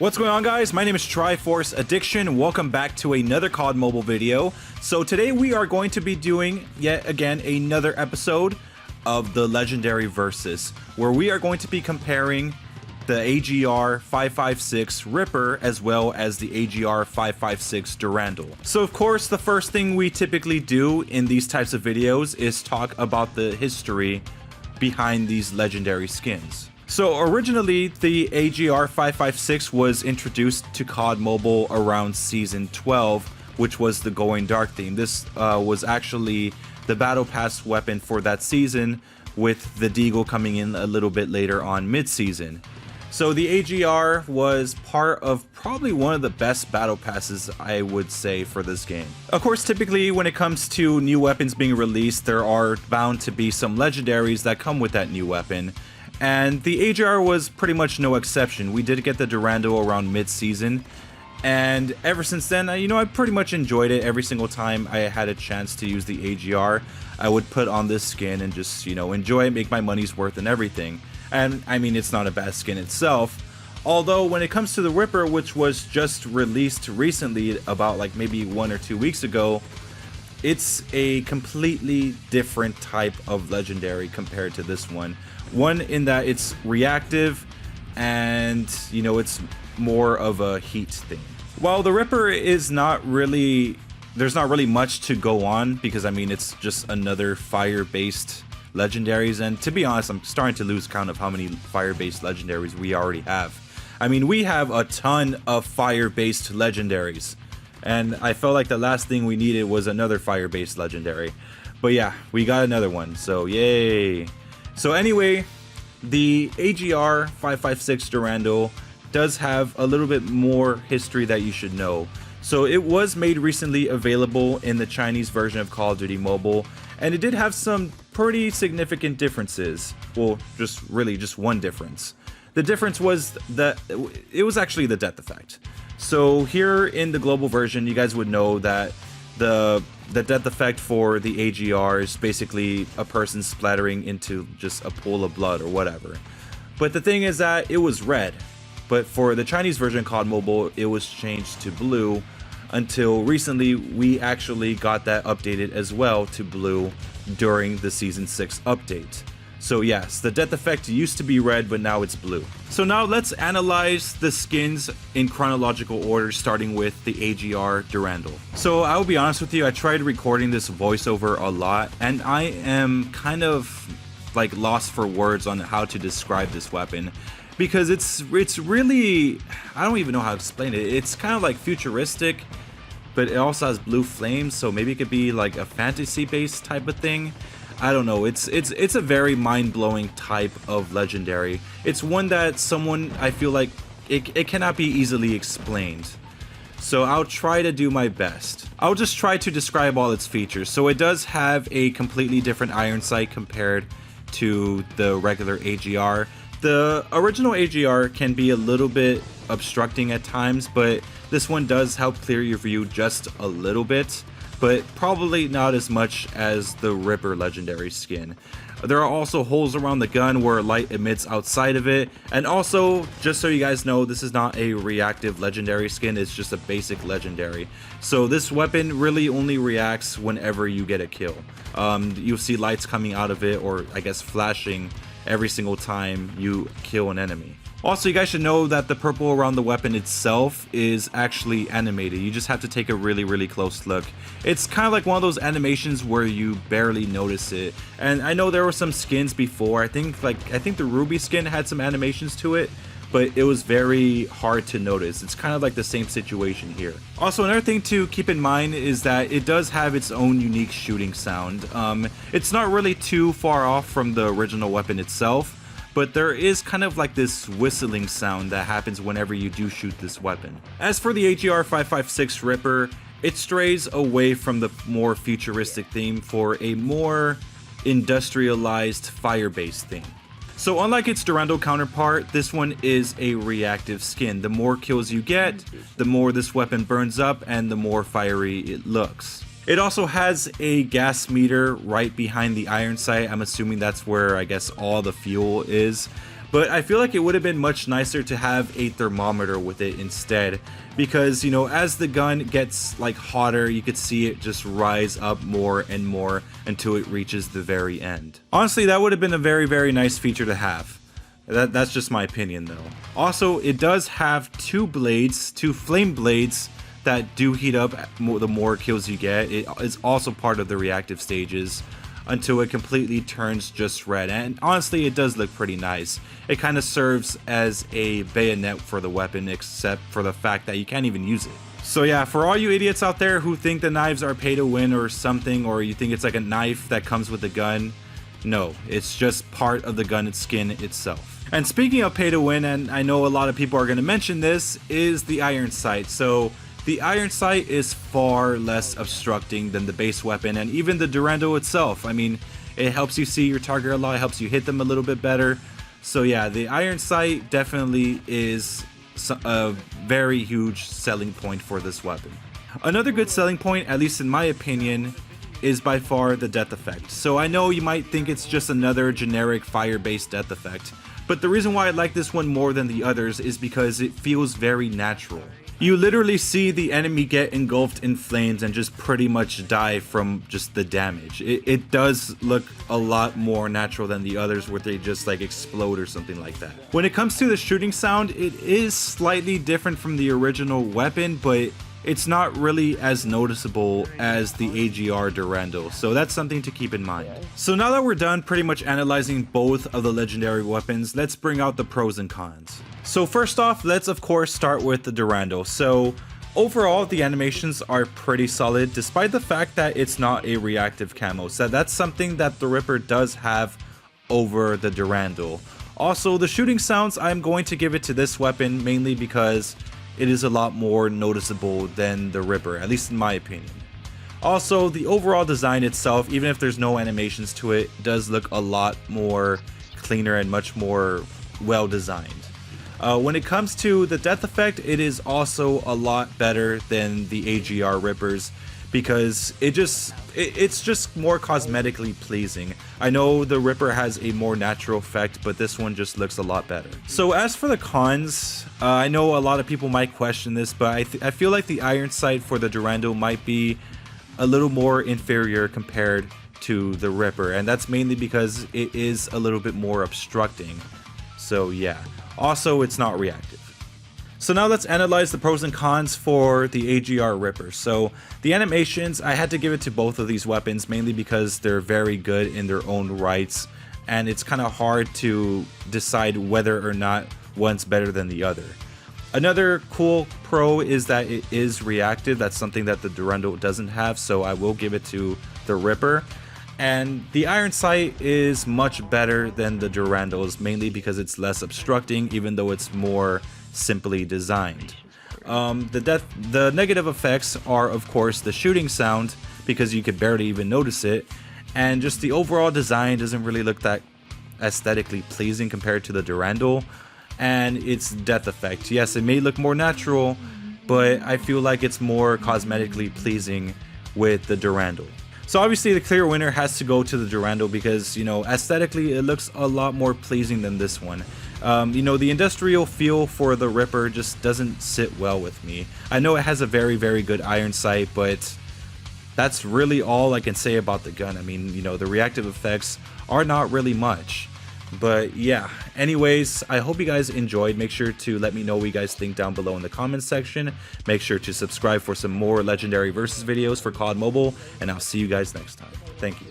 What's going on, guys? My name is Triforce Addiction. Welcome back to another COD Mobile video. So today we are going to be doing yet again another episode of the Legendary Versus, where we are going to be comparing the AGR 556 Ripper as well as the AGR 556 Durandal. So of course, the first thing we typically do in these types of videos is talk about the history behind these legendary skins. So originally, the AGR 556 was introduced to COD Mobile around Season 12, which was the Going Dark theme. This was actually the Battle Pass weapon for that season, with the Deagle coming in a little bit later on mid-season. So the AGR was part of probably one of the best Battle Passes, I would say, for this game. Of course, typically when it comes to new weapons being released, there are bound to be some legendaries that come with that new weapon. And the AGR was pretty much no exception. We did get the Durandal around mid-season, and ever since then, I pretty much enjoyed it. Every single time I had a chance to use the AGR, I would put on this skin and just, enjoy it, make my money's worth and everything. And I mean, it's not a bad skin itself. Although when it comes to the Ripper, which was just released recently, about like maybe 1 or 2 weeks ago, it's a completely different type of legendary compared to this one. One in that it's reactive and, it's more of a heat thing. While the Ripper is not really, there's not really much to go on because, it's just another fire-based legendaries. And to be honest, I'm starting to lose count of how many fire-based legendaries we already have. We have a ton of fire-based legendaries. And I felt like the last thing we needed was another fire-based legendary. But yeah, we got another one, so yay. So anyway, the AGR 556 Durandal does have a little bit more history that you should know. So it was made recently available in the Chinese version of Call of Duty Mobile, and it did have some pretty significant differences. Well, just one difference. The difference was that it was actually the death effect. So here in the global version, you guys would know that the death effect for the AGR is basically a person splattering into just a pool of blood or whatever. But the thing is that it was red. But for the Chinese version COD Mobile, it was changed to blue until recently we actually got that updated as well to blue during the Season 6 update. So yes, the death effect used to be red, but now it's blue. So now let's analyze the skins in chronological order, starting with the AGR Durandal. So I will be honest with you, I tried recording this voiceover a lot, and I am kind of like lost for words on how to describe this weapon. Because it's really, I don't even know how to explain it. It's kind of like futuristic, but it also has blue flames, so maybe it could be like a fantasy-based type of thing. I don't know, it's a very mind-blowing type of legendary. It's one that I feel like it cannot be easily explained. So I'll try to do my best. I'll just try to describe all its features. So it does have a completely different iron sight compared to the regular AGR. The original AGR can be a little bit obstructing at times, but this one does help clear your view just a little bit, but probably not as much as the Ripper legendary skin. There are also holes around the gun where light emits outside of it, and also, just so you guys know, this is not a reactive legendary skin, it's just a basic legendary. So this weapon really only reacts whenever you get a kill. You'll see lights coming out of it, or I guess flashing, every single time you kill an enemy. Also, you guys should know that the purple around the weapon itself is actually animated. You just have to take a really close look. It's kind of like one of those animations where you barely notice it. And I know there were some skins before. I think the Ruby skin had some animations to it, but it was very hard to notice. It's kind of like the same situation here. Also, another thing to keep in mind is that it does have its own unique shooting sound. It's not really too far off from the original weapon itself, but there is kind of like this whistling sound that happens whenever you do shoot this weapon. As for the AGR 556 Ripper, it strays away from the more futuristic theme for a more industrialized fire-based theme. So unlike its Durandal counterpart, this one is a reactive skin. The more kills you get, the more this weapon burns up and the more fiery it looks. It also has a gas meter right behind the iron sight. I'm assuming that's where, I guess, all the fuel is. But I feel like it would have been much nicer to have a thermometer with it instead, because, you know, as the gun gets like hotter, you could see it just rise up more and more until it reaches the very end. Honestly, that would have been a very nice feature to have. That's just my opinion though. Also, it does have two flame blades that do heat up the more kills you get. It is also part of the reactive stages until it completely turns just red, and honestly it does look pretty nice. It kind of serves as a bayonet for the weapon, except for the fact that you can't even use it. So yeah, for all you idiots out there who think the knives are pay to win or something, or you think it's like a knife that comes with the gun, no, it's just part of the gun skin itself. And speaking of pay to win, and I know a lot of people are going to mention this, is the iron sight. So the iron sight is far less obstructing than the base weapon, and even the Durandal itself. I mean, it helps you see your target a lot, it helps you hit them a little bit better. So yeah, the iron sight definitely is a very huge selling point for this weapon. Another good selling point, at least in my opinion, is by far the death effect. So I know you might think it's just another generic fire-based death effect, but the reason why I like this one more than the others is because it feels very natural. You literally see the enemy get engulfed in flames and just pretty much die from just the damage. It does look a lot more natural than the others where they just like explode or something like that. When it comes to the shooting sound, it is slightly different from the original weapon, but it's not really as noticeable as the AGR Durandal, so that's something to keep in mind. So now that we're done pretty much analyzing both of the legendary weapons, let's bring out the pros and cons. So first off, let's of course start with the Durandal. So overall, the animations are pretty solid, despite the fact that it's not a reactive camo. So that's something that the Ripper does have over the Durandal. Also, the shooting sounds, I'm going to give it to this weapon mainly because it is a lot more noticeable than the Ripper, at least in my opinion. Also, the overall design itself, even if there's no animations to it, does look a lot more cleaner and much more well designed. When it comes to the death effect, it is also a lot better than the AGR Rippers because it's just more cosmetically pleasing. I know the Ripper has a more natural effect, but this one just looks a lot better. So as for the cons, I know a lot of people might question this, but I feel like the iron sight for the Durandal might be a little more inferior compared to the Ripper, and that's mainly because it is a little bit more obstructing. So yeah. Also, it's not reactive. So now let's analyze the pros and cons for the AGR Ripper. So the animations, I had to give it to both of these weapons mainly because they're very good in their own rights, and it's kind of hard to decide whether or not one's better than the other. Another cool pro is that it is reactive. That's something that the Durandal doesn't have, so I will give it to the Ripper. And the iron sight is much better than the Durandals, mainly because it's less obstructing, even though it's more simply designed. The negative effects are, of course, the shooting sound, because you could barely even notice it, and just the overall design doesn't really look that aesthetically pleasing compared to the Durandal, and its death effect. Yes, it may look more natural, but I feel like it's more cosmetically pleasing with the Durandal. So obviously the clear winner has to go to the Durandal because, you know, aesthetically it looks a lot more pleasing than this one. You know, the industrial feel for the Ripper just doesn't sit well with me. I know it has a very good iron sight, but that's really all I can say about the gun. I mean, you know, the reactive effects are not really much. But yeah, anyways, I hope you guys enjoyed. Make sure to let me know what you guys think down below in the comments section. Make sure to subscribe for some more Legendary Versus videos for COD Mobile, and I'll see you guys next time. Thank you.